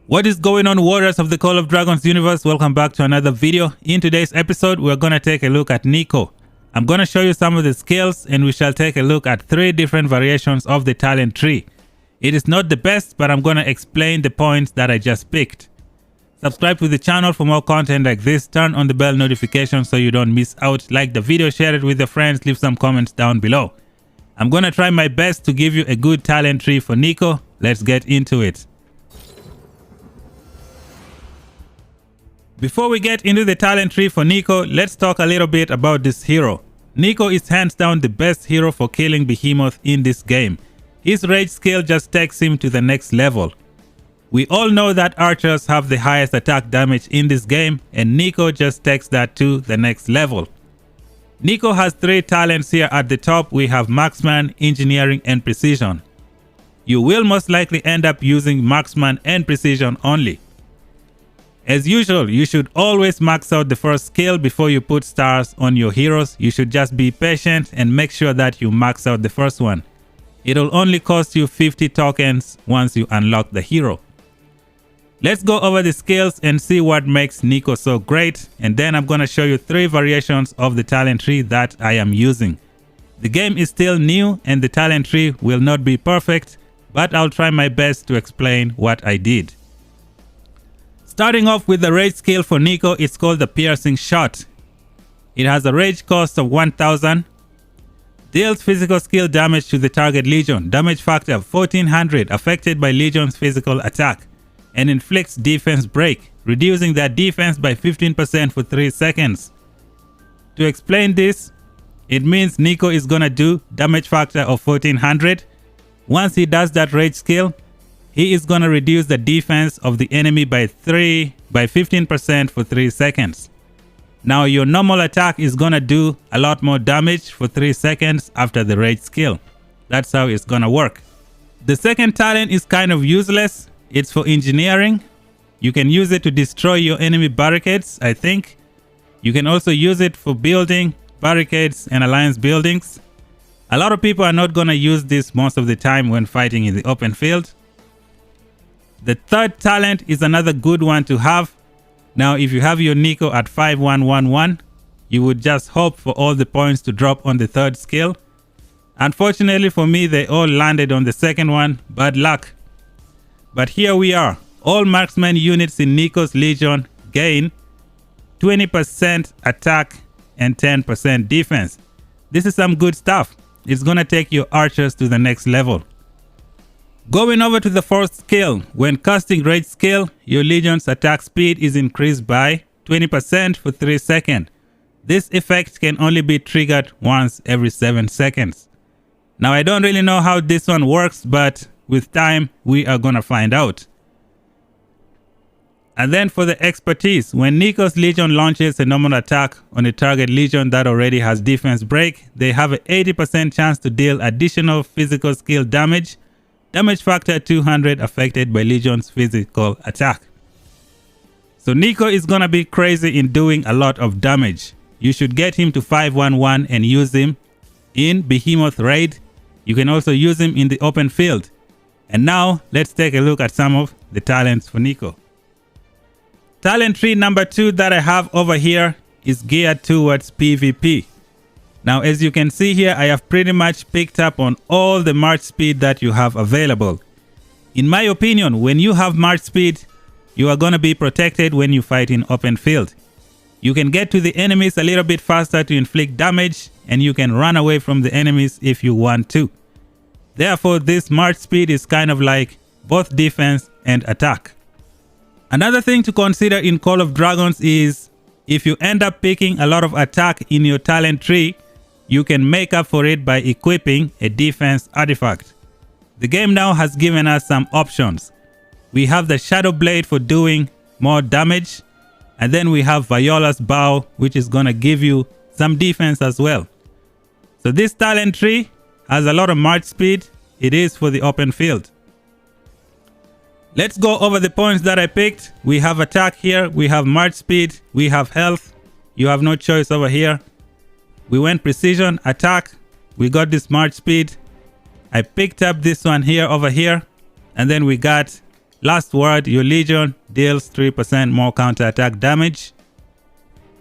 What is going on, warriors of the Call of Dragons universe? Welcome back to another video. In today's episode, we're going to take a look at Nico. I'm going to show you some of the skills and we shall take a look at 3 different variations of the talent tree. It is not the best, but I'm going to explain the points that I just picked. Subscribe to the channel for more content like this. Turn on the bell notification so you don't miss out. Like the video, share it with your friends, leave some comments down below. I'm going to try my best to give you a good talent tree for Nico. Let's get into it. Before we get into the talent tree for Nico, let's talk a little bit about this hero. Nico is hands down the best hero for killing behemoth in this game. His rage skill just takes him to the next level. We all know that archers have the highest attack damage in this game, and Nico just takes that to the next level. Nico has 3 talents here at the top. We have Marksman, Engineering and Precision. You will most likely end up using Marksman and Precision only. As usual, you should always max out the first skill before you put stars on your heroes. You should just be patient and make sure that you max out the first one. It'll only cost you 50 tokens once you unlock the hero. Let's go over the skills and see what makes Nico so great, and then I'm gonna show you 3 variations of the talent tree that I am using. The game is still new and the talent tree will not be perfect, but I'll try my best to explain what I did. Starting off with the rage skill for Nico, it's called the Piercing Shot. It has a rage cost of 1000, deals physical skill damage to the target legion, damage factor of 1400 affected by legion's physical attack, and inflicts defense break, reducing their defense by 15% for 3 seconds. To explain this, it means Nico is gonna do damage factor of 1400. Once he does that rage skill, he is gonna reduce the defense of the enemy by 15% for 3 seconds. Now your normal attack is gonna do a lot more damage for 3 seconds after the rage skill. That's how it's gonna work. The second talent is kind of useless. It's for engineering. You can use it to destroy your enemy barricades, I think. You can also use it for building barricades and alliance buildings. A lot of people are not gonna use this most of the time when fighting in the open field. The third talent is another good one to have. Now, if you have your Nico at 5111, you would just hope for all the points to drop on the third skill. Unfortunately for me, they all landed on the second one. Bad luck. But here we are. All marksman units in Nico's Legion gain 20% attack and 10% defense. This is some good stuff. It's gonna take your archers to the next level. Going over to the fourth skill, when casting rage skill, your legion's attack speed is increased by 20% for 3 seconds. This effect can only be triggered once every 7 seconds. Now I don't really know how this one works, but with time we are gonna find out. And then for the expertise, when Nico's Legion launches a normal attack on a target legion that already has defense break, they have an 80% chance to deal additional physical skill damage. Damage factor 200 affected by legion's physical attack. So Nico is gonna be crazy in doing a lot of damage. You should get him to 511 and use him in Behemoth Raid. You can also use him in the open field. And now let's take a look at some of the talents for Nico. Talent tree number 2 that I have over here is geared towards PvP. Now, as you can see here, I have pretty much picked up on all the march speed that you have available. In my opinion, when you have march speed, you are going to be protected when you fight in open field. You can get to the enemies a little bit faster to inflict damage, and you can run away from the enemies if you want to. Therefore, this march speed is kind of like both defense and attack. Another thing to consider in Call of Dragons is if you end up picking a lot of attack in your talent tree, you can make up for it by equipping a defense artifact. The game now has given us some options. We have the Shadow Blade for doing more damage, and then we have Viola's Bow, which is gonna give you some defense as well. So this talent tree has a lot of march speed. It is for the open field. Let's go over the points that I picked. We have attack here, we have march speed, we have health. You have no choice over here. We went precision, attack, we got this march speed. I picked up this one here over here, and then we got Last word, your Legion deals 3% more counterattack damage.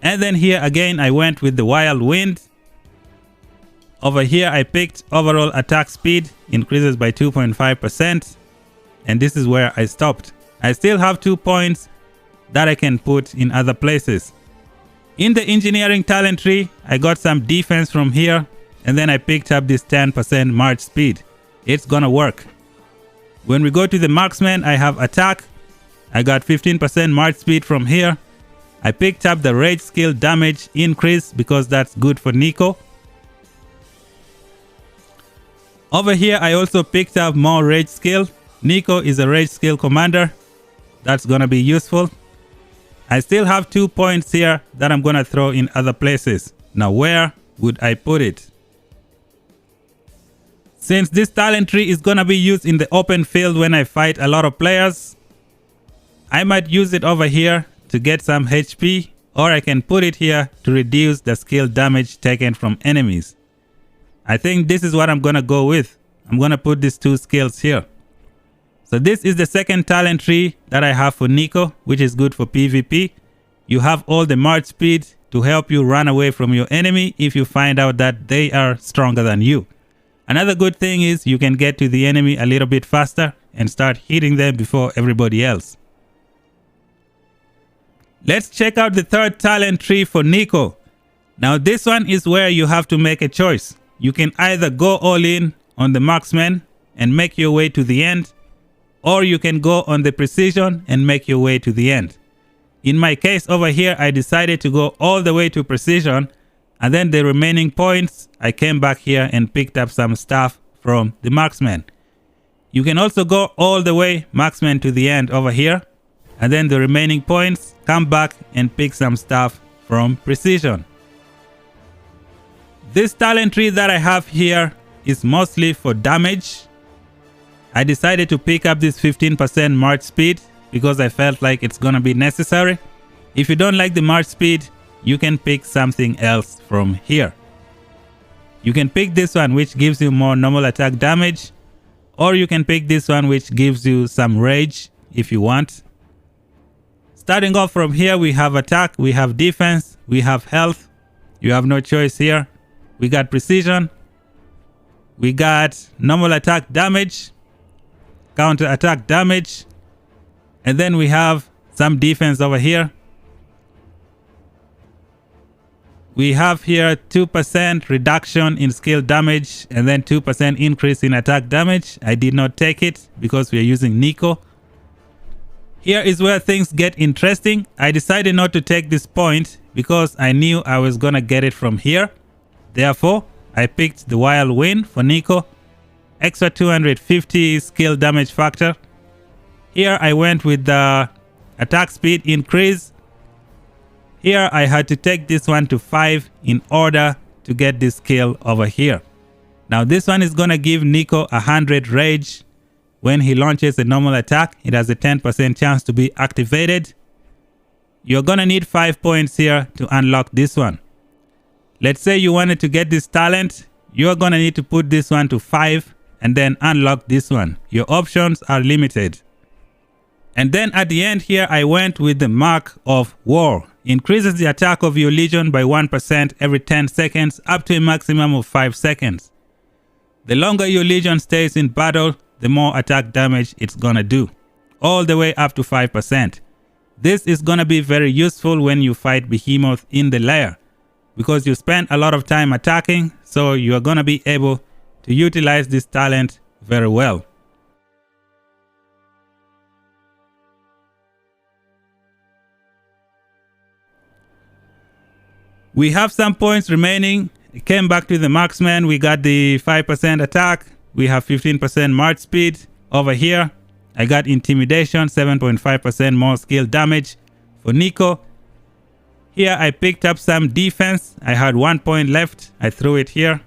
And then here again, I went with the Wild Wind. Over here, I picked overall attack speed, increases by 2.5%. And this is where I stopped. I still have 2 points that I can put in other places. In the engineering talent tree, I got some defense from here. And then I picked up this 10% march speed. It's gonna work. When we go to the marksman, I have attack. I got 15% march speed from here. I picked up the rage skill damage increase because that's good for Nico. Over here, I also picked up more rage skill. Nico is a rage skill commander. That's gonna be useful. I still have 2 points here that I'm gonna throw in other places. Now, where would I put it? Since this talent tree is gonna be used in the open field when I fight a lot of players, I might use it over here to get some HP, or I can put it here to reduce the skill damage taken from enemies. I think this is what I'm gonna go with. I'm gonna put these 2 skills here. So this is the second talent tree that I have for Nico, which is good for PvP. You have all the march speed to help you run away from your enemy if you find out that they are stronger than you. Another good thing is you can get to the enemy a little bit faster and start hitting them before everybody else. Let's check out the third talent tree for Nico. Now this one is where you have to make a choice. You can either go all in on the marksman and make your way to the end, or you can go on the precision and make your way to the end. In my case over here, I decided to go all the way to precision, and then the remaining points, I came back here and picked up some stuff from the marksman. You can also go all the way marksman to the end over here, and then the remaining points, come back and pick some stuff from precision. This talent tree that I have here is mostly for damage. I decided to pick up this 15% march speed because I felt like it's gonna be necessary. If you don't like the march speed, you can pick something else from here. You can pick this one, which gives you more normal attack damage, or you can pick this one, which gives you some rage if you want. Starting off from here, we have attack, we have defense, we have health. You have no choice here. We got precision. We got normal attack damage, counter attack damage, and then we have some defense over here. We have here 2% reduction in skill damage and then 2% increase in attack damage. I did not take it because we are using Nico. Here is where things get interesting. I decided not to take this point because I knew I was gonna get it from here. Therefore, I picked the Wild Wind for Nico. Extra 250 skill damage factor. Here I went with the attack speed increase. Here I had to take this one to 5 in order to get this skill over here. Now this one is gonna give Nico 100 rage. When he launches a normal attack, it has a 10% chance to be activated. You're gonna need 5 points here to unlock this one. Let's say you wanted to get this talent. You're gonna need to put this one to 5 and then unlock this one. Your options are limited. And then at the end here, I went with the Mark of War. Increases the attack of your Legion by 1% every 10 seconds up to a maximum of 5 seconds. The longer your Legion stays in battle, the more attack damage it's gonna do, all the way up to 5%. This is gonna be very useful when you fight Behemoth in the lair, because you spend a lot of time attacking, so you are gonna be able to utilize this talent very well. We have some points remaining. It came back to the marksman. We got the 5% attack. We have 15% march speed over here. I got intimidation, 7.5% more skill damage for Nico. Here I picked up some defense. I had 1 point left. I threw it here.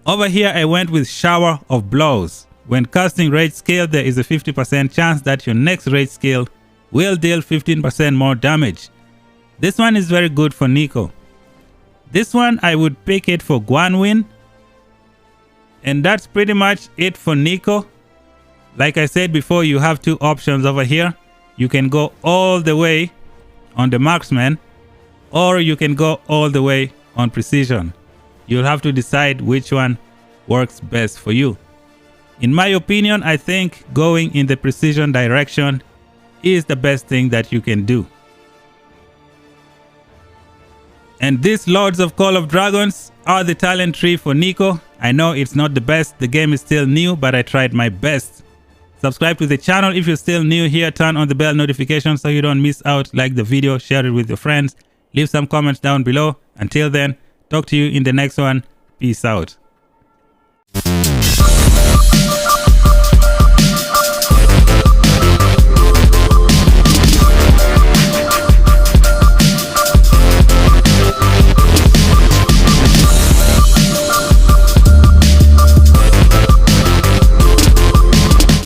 Over here I went with shower of blows. When casting rage skill, there is a 50% chance that your next rage skill will deal 15% more damage. This one is very good for Nico. This one I would pick it for Guanwin. And that's pretty much it for Nico. Like I said before, you have two options over here. You can go all the way on the marksman, or you can go all the way on precision. You'll have to decide which one works best for you. In my opinion, I think going in the precision direction is the best thing that you can do. And these Lords of Call of Dragons are the talent tree for Nico. I know it's not the best, the game is still new, but I tried my best. Subscribe to the channel if you're still new here, turn on the bell notification so you don't miss out, like the video, share it with your friends, leave some comments down below. Until then, talk to you in the next one. Peace out.